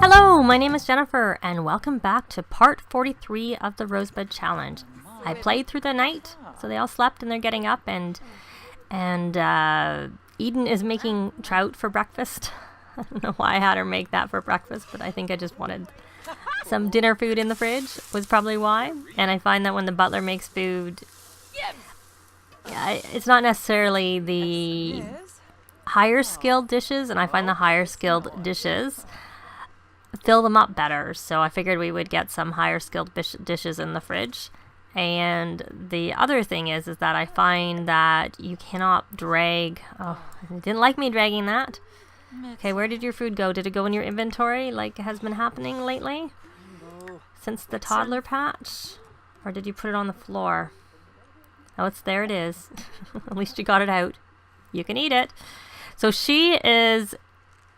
Hello, my name is Jennifer, and welcome back to part 43 of the Rosebud Challenge. I played through the night, so they all slept and they're getting up, and Eden is making trout for breakfast. I don't know why I had her make that for breakfast, but I think I just wanted some dinner food in the fridge, was probably why. And I find that when the butler makes food, it's not necessarily the higher skilled dishes, and I find the higher skilled dishes fill them up better. So I figured we would get some higher skilled dishes in the fridge. And the other thing is that I find that you cannot drag. Oh, it didn't like me dragging that. Okay, where did your food go? Did it go in your inventory like has been happening lately? Since the toddler patch? Or did you put it on the floor? Oh, it's there, it is. At least you got it out. You can eat it. So she is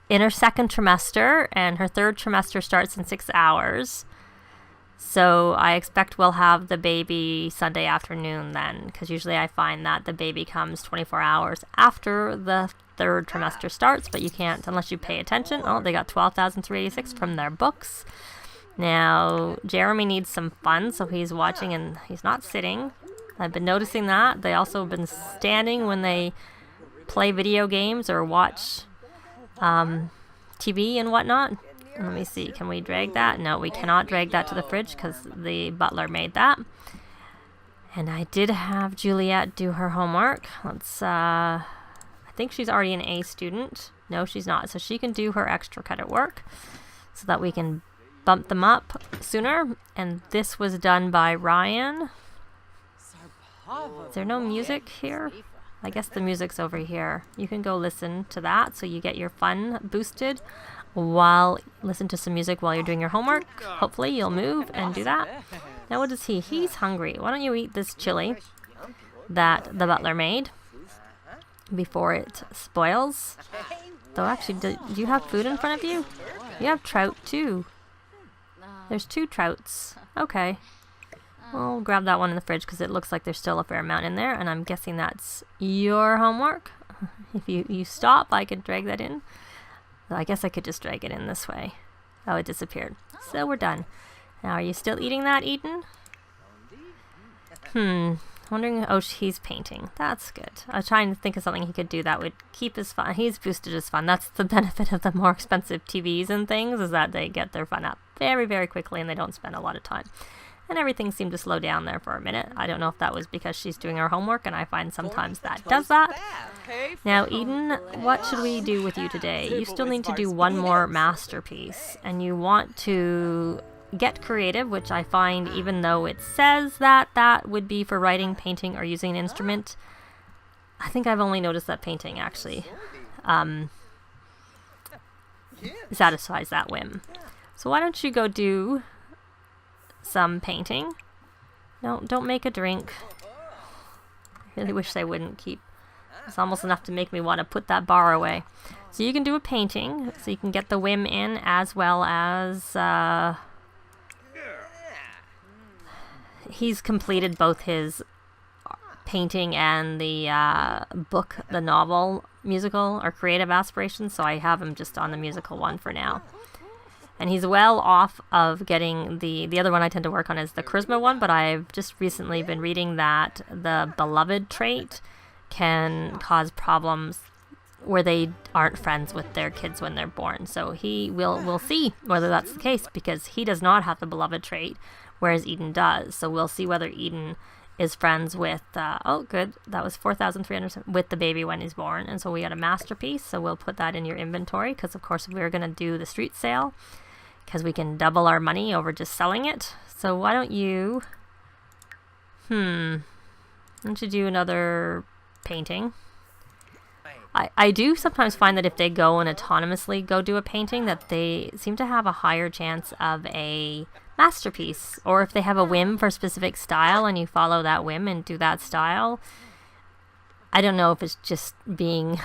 in her second trimester, and her third trimester starts in 6 hours. So I expect we'll have the baby Sunday afternoon then, because usually I find that the baby comes 24 hours after the third trimester starts, but you can't unless you pay attention. Oh, they got 12,386 from their books. Now, Jeremy needs some fun, so he's watching and he's not sitting. I've been noticing that. They also have been standing when they play video games or watch TV and whatnot. Let me see, can we drag that? No, we cannot drag that to the fridge because the butler made that. And I did have Juliet do her homework. I think she's already an A student. No, she's not. So she can do her extra credit work so that we can bump them up sooner. And this was done by Ryan. Is there no music here? I guess the music's over here. You can go listen to that so you get your fun boosted while listen to some music while you're doing your homework. Hopefully you'll move and do that. Now what is he? He's hungry. Why don't you eat this chili that the butler made before it spoils? Though actually, do you have food in front of you? You have trout too. There's 2 trouts. Okay. We'll grab that one in the fridge because it looks like there's still a fair amount in there, and I'm guessing that's your homework. If you stop, I could drag that in. I guess I could just drag it in this way. Oh, it disappeared. So we're done. Now, are you still eating that, Eden? Wondering. Oh, he's painting. That's good. I was trying to think of something he could do that would keep his fun. He's boosted his fun. That's the benefit of the more expensive TVs and things, is that they get their fun up very, very quickly and they don't spend a lot of time. And everything seemed to slow down there for a minute. I don't know if that was because she's doing her homework, and I find sometimes that does that. Now, Eden, what should we do with you today? You still need to do one more masterpiece, and you want to get creative, which I find, even though it says that that would be for writing, painting, or using an instrument, I think I've only noticed that painting actually satisfies that whim. So why don't you go do some painting? No, don't make a drink. I really wish they wouldn't keep. It's almost enough to make me want to put that bar away. So you can do a painting, so you can get the whim in, as well as he's completed both his painting and the book, the novel, musical, or creative aspirations, so I have him just on the musical one for now. And he's well off of getting the other one I tend to work on is the charisma one, but I've just recently been reading that the beloved trait can cause problems where they aren't friends with their kids when they're born. So we'll see whether that's the case, because he does not have the beloved trait, whereas Eden does. So we'll see whether Eden is friends with, oh good, that was 4,300 with the baby when he's born. And so we got a masterpiece, so we'll put that in your inventory, because of course we're going to do the street sale, because we can double our money over just selling it. So why don't you, why don't you do another painting? I do sometimes find that if they go and autonomously go do a painting, that they seem to have a higher chance of a masterpiece. Or if they have a whim for a specific style and you follow that whim and do that style. I don't know if it's just being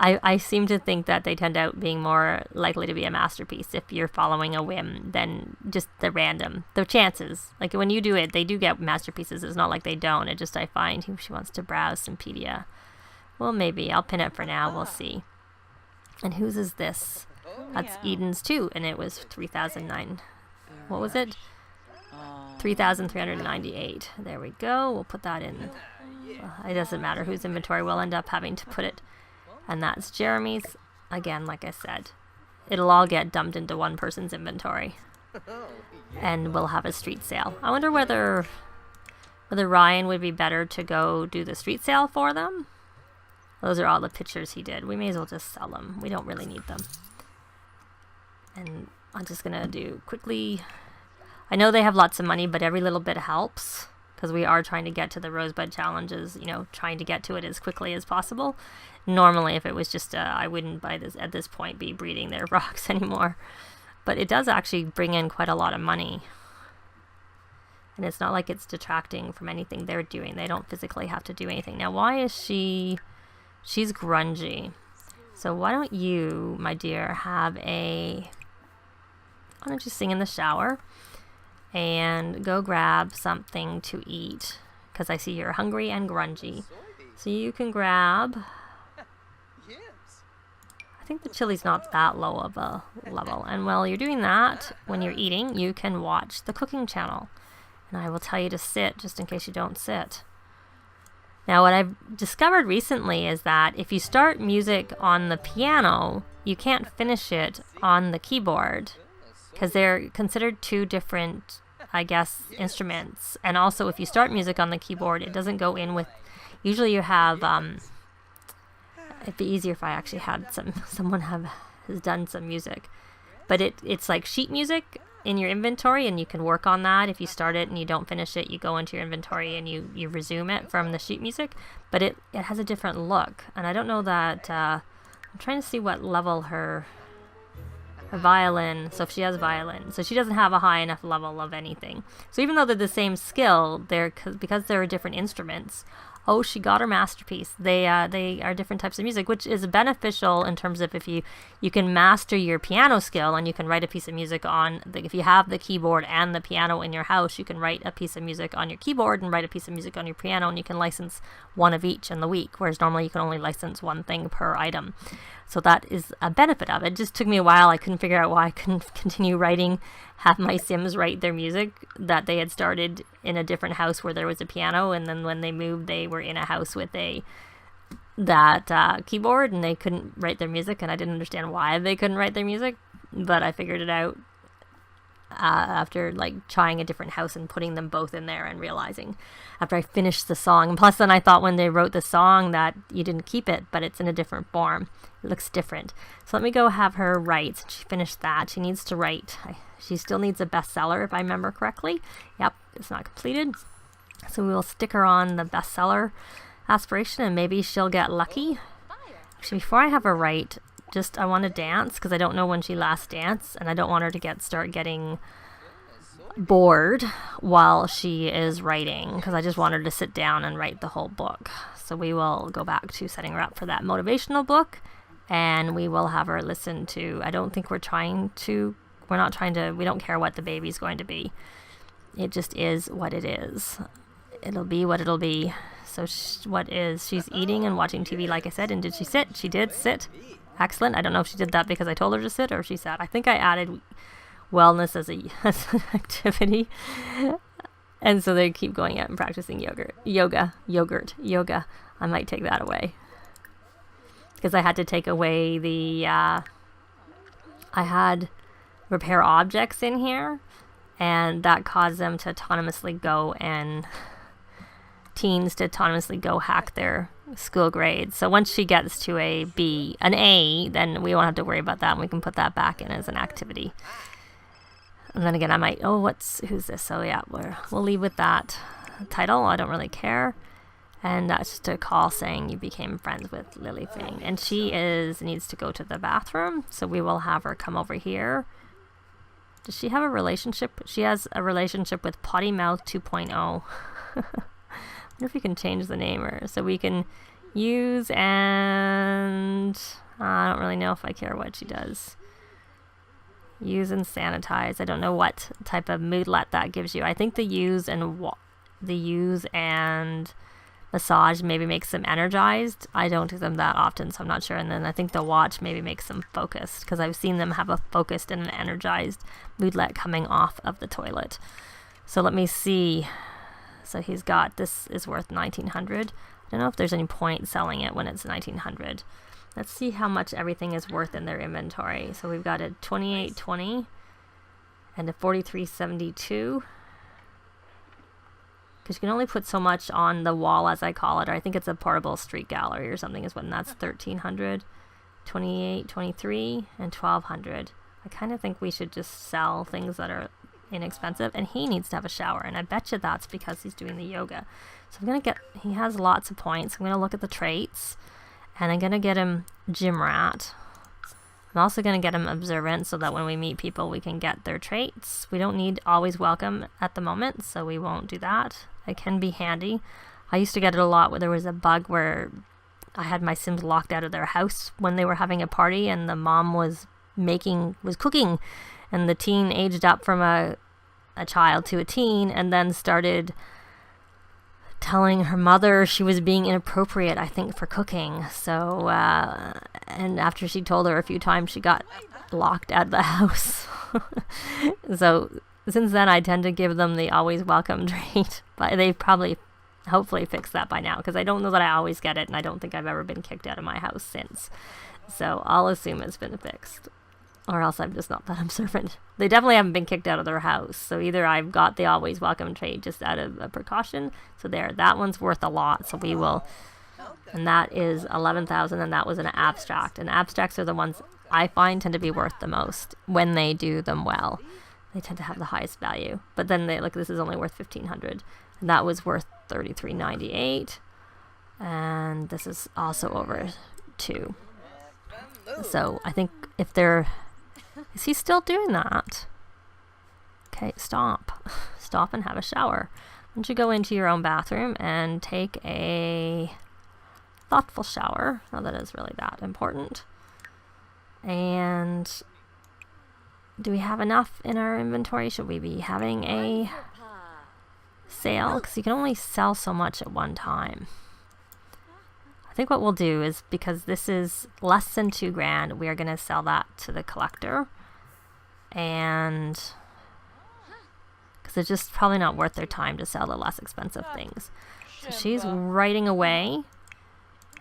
I seem to think that they tend out being more likely to be a masterpiece if you're following a whim than just the chances. Like when you do it, they do get masterpieces. It's not like they don't. It just, I find she wants to browse some pedia. Well, maybe. I'll pin it for now. We'll see. And whose is this? That's Eden's too, and it was 3,009. What was it? 3,398. There we go. We'll put that in. It doesn't matter whose inventory. We'll end up having to put it. And that's Jeremy's. Again, like I said, it'll all get dumped into one person's inventory. And we'll have a street sale. I wonder whether Ryan would be better to go do the street sale for them. Those are all the pictures he did. We may as well just sell them. We don't really need them. And I'm just going to do quickly. I know they have lots of money, but every little bit helps. Because we are trying to get to the Rosebud challenges, you know, trying to get to it as quickly as possible. Normally, if it was just, I wouldn't at this point be breeding their rocks anymore. But it does actually bring in quite a lot of money. And it's not like it's detracting from anything they're doing. They don't physically have to do anything. Now, why is she's grungy. So why don't you, my dear, why don't you sing in the shower and go grab something to eat? Because I see you're hungry and grungy. So you can grab, I think the chili's not that low of a level. And while you're doing that, when you're eating, you can watch the cooking channel. And I will tell you to sit, just in case you don't sit. Now, what I've discovered recently is that if you start music on the piano, you can't finish it on the keyboard because they're considered two different, I guess, instruments. And also, if you start music on the keyboard, it doesn't go in with. Usually, you have. It'd be easier if I actually had someone has done some music, but it's like sheet music in your inventory, and you can work on that. If you start it and you don't finish it, you go into your inventory and you resume it from the sheet music, but it has a different look. And I don't know that I'm trying to see what level her violin, so if she has violin, so she doesn't have a high enough level of anything. So even though they're the same skill, because they're different instruments. Oh, she got her masterpiece. They are different types of music, which is beneficial in terms of if you can master your piano skill and you can write a piece of music if you have the keyboard and the piano in your house, you can write a piece of music on your keyboard and write a piece of music on your piano, and you can license one of each in the week, whereas normally you can only license one thing per item. So that is a benefit of it. It just took me a while. I couldn't figure out why I couldn't continue have my Sims write their music that they had started in a different house where there was a piano, and then when they moved, they were in a house with that keyboard, and they couldn't write their music, and I didn't understand why they couldn't write their music, but I figured it out after trying a different house and putting them both in there and realizing after I finished the song. And plus then I thought when they wrote the song that you didn't keep it, but it's in a different form. It looks different. So let me go have her write. She finished that. She needs to write. She still needs a bestseller if I remember correctly. Yep, it's not completed. So we will stick her on the bestseller aspiration and maybe she'll get lucky. Actually, before I have her write, I want to dance because I don't know when she last danced, and I don't want her to start getting bored while she is writing, because I just want her to sit down and write the whole book. So we will go back to setting her up for that motivational book, and we will have her listen to. We don't care what the baby's going to be. It just is what it is. It'll be what it'll be. So she's eating and watching TV, like I said. And did she sit? She did sit. Excellent. I don't know if she did that because I told her to sit or if she sat. I think I added wellness as an activity. And so they keep going out and practicing yoga. I might take that away. Because I had to take away I had repair objects in here. And that caused them to autonomously go teens to autonomously go hack their school grades. So once she gets to an A, then we won't have to worry about that, and we can put that back in as an activity. And then again, I might, who's this? So yeah, we'll leave with that title. I don't really care. And that's just a call saying you became friends with Lily Fang. And she needs to go to the bathroom, so we will have her come over here. Does she have a relationship? She has a relationship with Potty Mouth 2.0. I wonder if we can change the name so we can use, and I don't really know if I care what she does. Use and sanitize. I don't know what type of moodlet that gives you. I think the use and massage maybe makes them energized. I don't do them that often, so I'm not sure. And then I think the watch maybe makes them focused, because I've seen them have a focused and an energized moodlet coming off of the toilet. So let me see. So he's got, this is worth 1900. I don't know if there's any point selling it when it's 1900. Let's see how much everything is worth in their inventory. So we've got a 2820 and a 4372. Because you can only put so much on the wall, as I call it, or I think it's a portable street gallery or something is what, and that's 1300, 2823, and 1200. I kind of think we should just sell things that are inexpensive, and he needs to have a shower, and I bet you that's because he's doing the yoga. So I'm gonna get, he has lots of points. I'm gonna look at the traits, and I'm gonna get him gym rat. I'm also gonna get him observant, so that when we meet people we can get their traits. We don't need always welcome at the moment, so we won't do that. It can be handy. I used to get it a lot where there was a bug where I had my Sims locked out of their house when they were having a party, and the mom was cooking, and the teen aged up from a child to a teen, and then started telling her mother she was being inappropriate, I think, for cooking. So, and after she told her a few times, she got locked out of the house. So, since then, I tend to give them the always welcome trait. But they've probably, hopefully, fixed that by now, because I don't know that I always get it, and I don't think I've ever been kicked out of my house since. So, I'll assume it's been fixed. Or else I'm just not that observant. They definitely haven't been kicked out of their house. So either I've got the always welcome trait just out of a precaution. So there, that one's worth a lot. So we will, and that is 11,000, and that was an abstract. And abstracts are the ones I find tend to be worth the most when they do them well. They tend to have the highest value. But then they, look, this is only worth 1,500. And that was worth 33.98. And this is also over 2. So I think if they're, is he still doing that? Okay, stop. Stop and have a shower. Why don't you go into your own bathroom and take a thoughtful shower. Not that it's really that important. And do we have enough in our inventory? Should we be having a sale? Because you can only sell so much at one time. I think what we'll do is, because this is less than 2 grand, we are going to sell that to the collector. And because it's just probably not worth their time to sell the less expensive things. So she's writing away.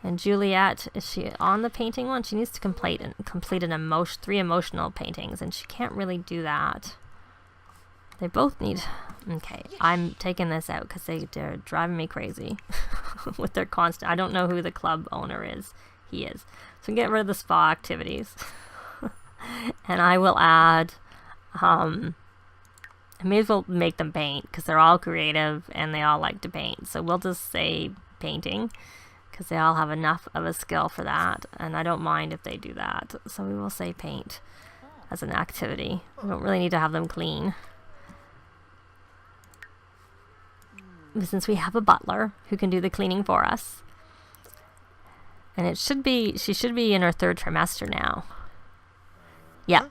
And Juliet, is she on the painting one? She needs to complete 3 emotional paintings, and she can't really do that. They both need... Okay, I'm taking this out because they're driving me crazy with their constant... I don't know who the club owner is. He is. So get rid of the spa activities. And I will add... I may as well make them paint because they're all creative and they all like to paint. So we'll just say painting because they all have enough of a skill for that. And I don't mind if they do that. So we will say paint as an activity. We don't really need to have them clean. Since we have a butler who can do the cleaning for us. And it should be, she should be in her 3rd trimester now. Yeah.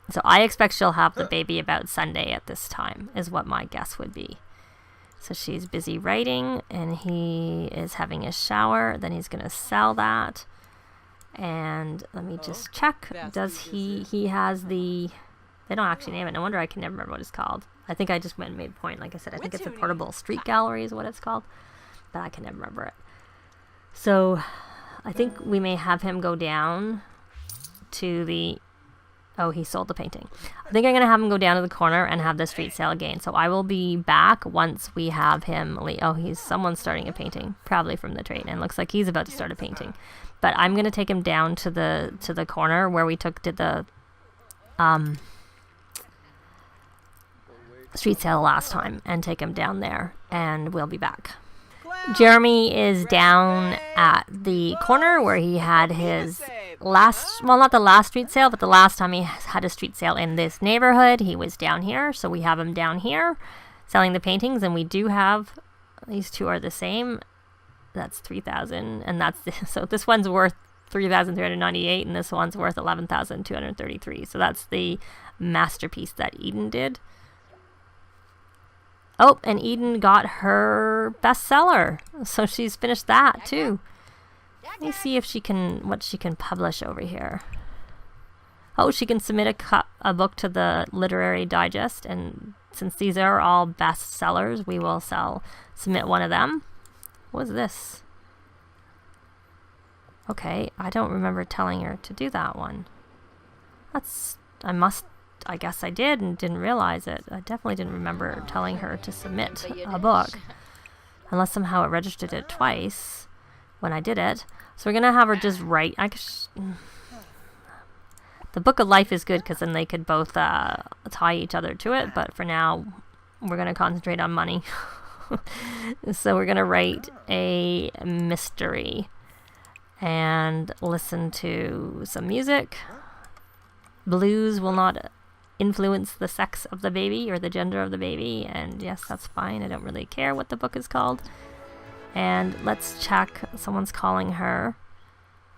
So I expect she'll have the baby about Sunday at this time, is what my guess would be. So she's busy writing, and he is having a shower. Then he's going to sell that. And let me just check. Does he has the... They don't actually name it. No wonder I can never remember what it's called. I think I just went and made a point. Like I said, I think it's a portable street gallery is what it's called. But I can never remember it. So I think we may have him go down to the... Oh, he sold the painting. I think I'm going to have him go down to the corner and have the street sale again. So I will be back once we have him... Oh, someone's starting a painting. Probably from the trade. And it looks like he's about to start a painting. But I'm going to take him down to the corner where we did the... street sale last time and take him down there, and we'll be back. Jeremy is down at the corner where he had his last, well, not the last street sale, but the last time he had a street sale in this neighborhood. He was down here, so we have him down here selling the paintings, and we do have, these two are the same. That's 3,000, and that's so this one's worth 3,398 and this one's worth 11,233. So that's the masterpiece that Eden did. Oh, and Eden got her bestseller. So she's finished that too. Let me see if she can, what she can publish over here. Oh, she can submit a book to the Literary Digest, and since these are all bestsellers, we will submit one of them. What is this? Okay, I don't remember telling her to do that one. I guess I did and didn't realize it. I definitely didn't remember telling her to submit a book. Unless somehow it registered it twice when I did it. So we're going to have her just write. The Book of Life is good because then they could both tie each other to it. But for now, we're going to concentrate on money. So we're going to write a mystery and listen to some music. Blues will not influence the sex of the baby or the gender of the baby. And yes, that's fine. I don't really care what the book is called. And let's check. Someone's calling her.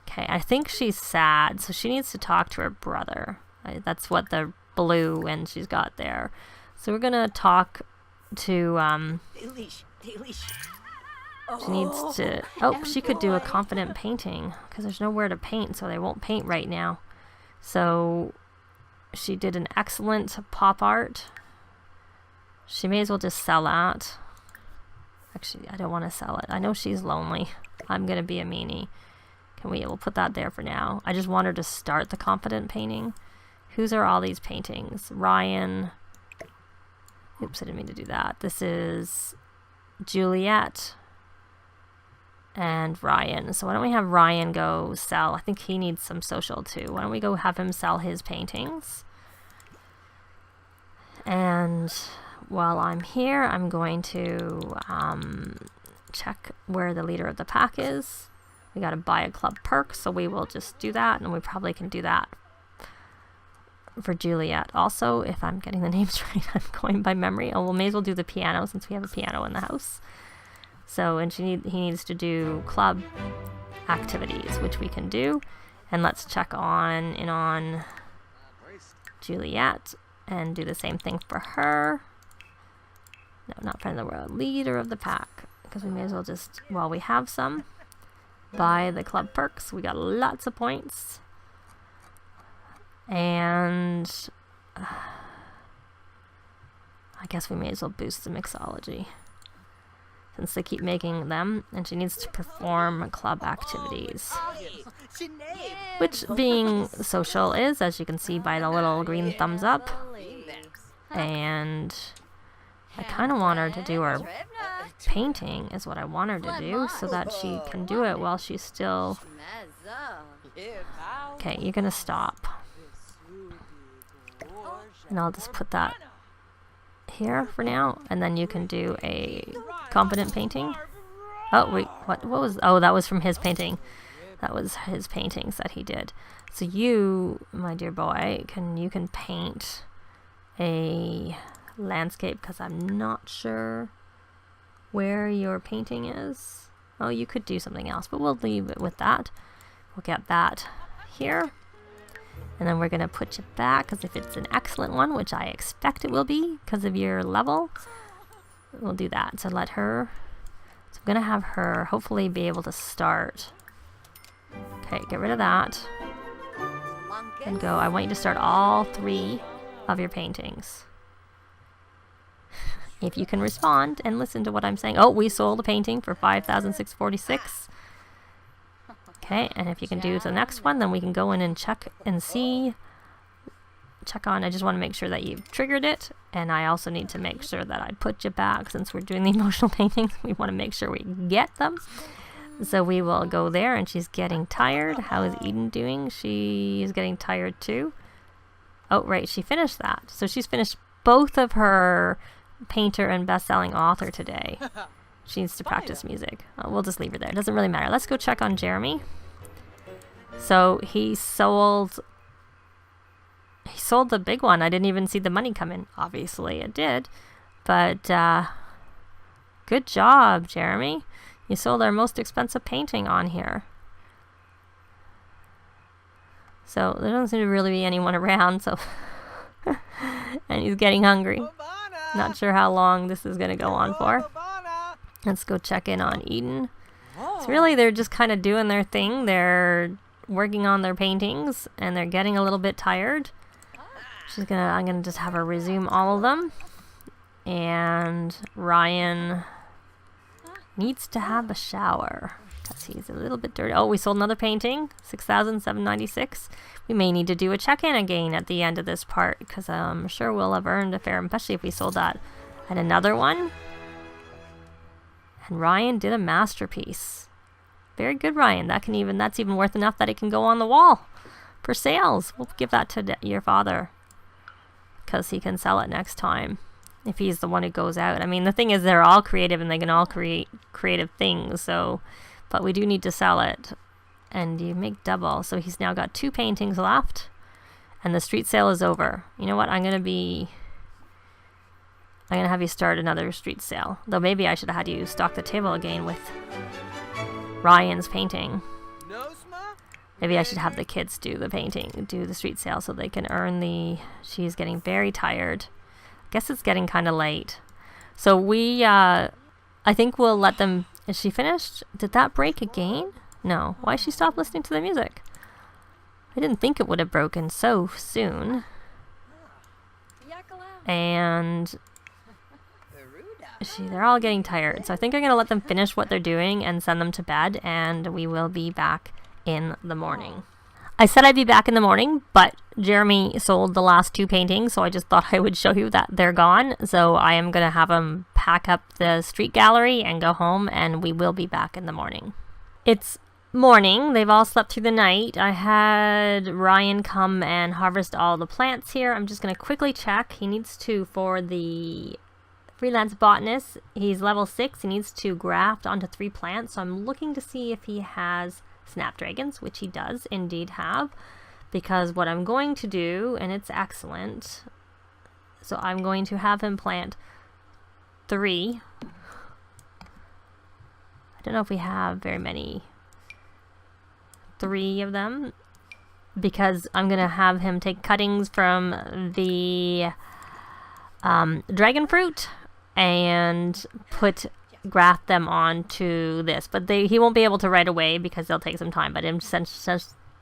Okay, I think she's sad, so she needs to talk to her brother. That's what the blue and she's got there. So we're going to talk to... She needs to... Oh, she could do a confident painting because there's nowhere to paint, so they won't paint right now. So she did an excellent pop art. She may as well just sell that. Actually, I don't want to sell it. I know she's lonely. I'm going to be a meanie. We'll put that there for now. I just want her to start the confident painting. Whose are all these paintings? Ryan. Oops, I didn't mean to do that. This is Juliet and Ryan. So why don't we have Ryan go sell? I think he needs some social too. Why don't we go have him sell his paintings? And while I'm here, I'm going to check where the leader of the pack is. We got to buy a club perk, so we will just do that, and we probably can do that for Juliet also, if I'm getting the names right. I'm going by memory. Oh, we may as well do the piano since we have a piano in the house. So, and he needs to do club activities, which we can do. And let's check on Juliet and do the same thing for her. No, not friend of the world, leader of the pack, because we may as well just, while we have some, buy the club perks. We got lots of points. And I guess we may as well boost the mixology since they keep making them. And she needs to perform club activities, which being social is, as you can see by the little green thumbs up. And I kind of want her to do her painting is what I want her to do so that she can do it while she's still... Okay, you're going to stop. And I'll just put that here for now. And then you can do a confident painting. Oh, wait, what was... Oh, that was from his painting. That was his paintings that he did. So you, my dear boy, you can paint a... landscape, because I'm not sure where your painting is. Oh, you could do something else, but we'll leave it with that. We'll get that here, and then we're going to put you back, because if it's an excellent one, which I expect it will be because of your level, we'll do that. So let her, so I'm going to have her hopefully be able to start. Okay, get rid of that and go. I want you to start all 3 of your paintings. If you can respond and listen to what I'm saying. Oh, we sold a painting for 5,646. Okay, and if you can do the next one, then we can go in and check and see. Check on, I just want to make sure that you've triggered it. And I also need to make sure that I put you back since we're doing the emotional paintings. We want to make sure we get them. So we will go there, and she's getting tired. How is Eden doing? She is getting tired too. Oh, right, she finished that. So she's finished both of her painter and best-selling author today. She needs to practice music. We'll just leave her there. It doesn't really matter. Let's go check on Jeremy. So he sold the big one. I didn't even see the money come in. Obviously it did. But good job, Jeremy. You sold our most expensive painting on here. So there doesn't seem to really be anyone around, so and he's getting hungry. Not sure how long this is going to go on for. Let's go check in on Eden. So really, they're just kind of doing their thing. They're working on their paintings, and they're getting a little bit tired. I'm gonna just have her resume all of them. And Ryan needs to have a shower because he's a little bit dirty. Oh, we sold another painting, $6,796. We may need to do a check-in again at the end of this part because I'm sure we'll have earned a fair, especially if we sold that. And another one. And Ryan did a masterpiece. Very good, Ryan. That's even worth enough that it can go on the wall for sales. We'll give that to your father because he can sell it next time if he's the one who goes out. I mean, the thing is, they're all creative and they can all create creative things. So, but we do need to sell it, and you make double. So he's now got 2 paintings left, and the street sale is over. You know what? I'm gonna have you start another street sale. Though maybe I should have had you stock the table again with Ryan's painting. Maybe I should have the kids do the street sale so they can earn the... She's getting very tired. I guess it's getting kind of late. So I think we'll let them... Is she finished? Did that break again? No. Why she stopped listening to the music? I didn't think it would have broken so soon. And... They're all getting tired. So I think I'm going to let them finish what they're doing and send them to bed, and we will be back in the morning. I said I'd be back in the morning, but Jeremy sold the last 2 paintings, so I just thought I would show you that they're gone. So I am going to have him pack up the street gallery and go home, and we will be back in the morning. It's morning. They've all slept through the night. I had Ryan come and harvest all the plants here. I'm just going to quickly check. He needs to, for the freelance botanist, he's level 6. He needs to graft onto 3 plants. So I'm looking to see if he has snapdragons, which he does indeed have, because what I'm going to do, and it's excellent, so I'm going to have him plant 3. I don't know if we have very many. 3 of them, because I'm going to have him take cuttings from the dragon fruit and graft them onto this, but he won't be able to right away because they'll take some time, but I'm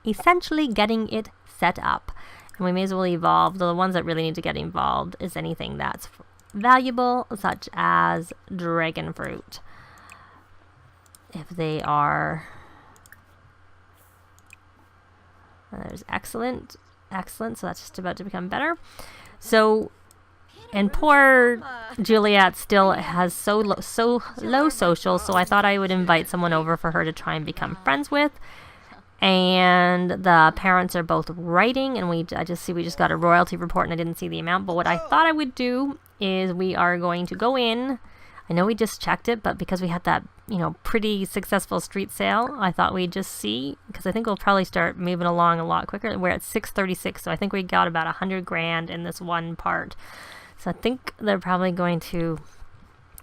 essentially getting it set up, and we may as well evolve. The ones that really need to get involved is anything that's valuable, such as dragon fruit. If they are... There's excellent, so that's just about to become better. So... And poor Juliet still has so low social, so I thought I would invite someone over for her to try and become friends with. And the parents are both writing, and we just got a royalty report, and I didn't see the amount. But what I thought I would do is we are going to go in. I know we just checked it, but because we had that, pretty successful street sale, I thought we'd just see, because I think we'll probably start moving along a lot quicker. We're at 636, so I think we got about 100 grand in this one part. So I think they're probably going to,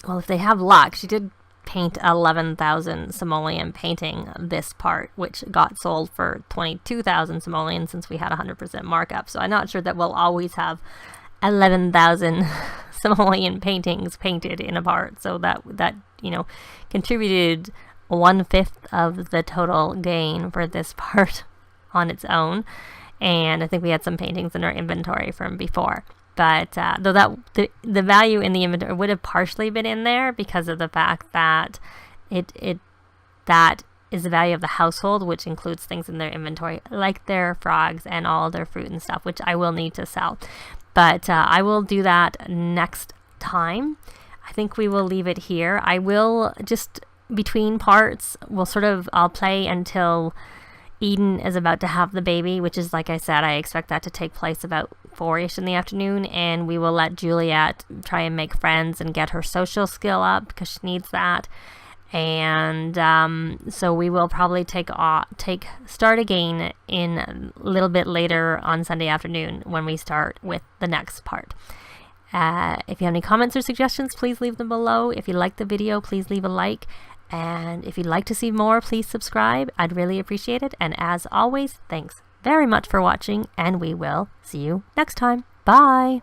well, if they have luck, she did paint 11,000 simoleon painting this part, which got sold for 22,000 simoleons since we had 100% markup. So I'm not sure that we'll always have 11,000 simoleon paintings painted in a part. So that contributed 1/5 of the total gain for this part on its own. And I think we had some paintings in our inventory from before. But though the value in the inventory would have partially been in there because of the fact that that is the value of the household, which includes things in their inventory like their frogs and all their fruit and stuff, which I will need to sell. But I will do that next time. I think we will leave it here. I will just between parts, I'll play until Eden is about to have the baby, which is, like I said, I expect that to take place about 4-ish in the afternoon, and we will let Juliet try and make friends and get her social skill up because she needs that. And so we will probably start again in a little bit later on Sunday afternoon when we start with the next part. If you have any comments or suggestions, please leave them below. If you like the video, please leave a like. And if you'd like to see more, please subscribe. I'd really appreciate it. And as always, thanks very much for watching, and we will see you next time. Bye!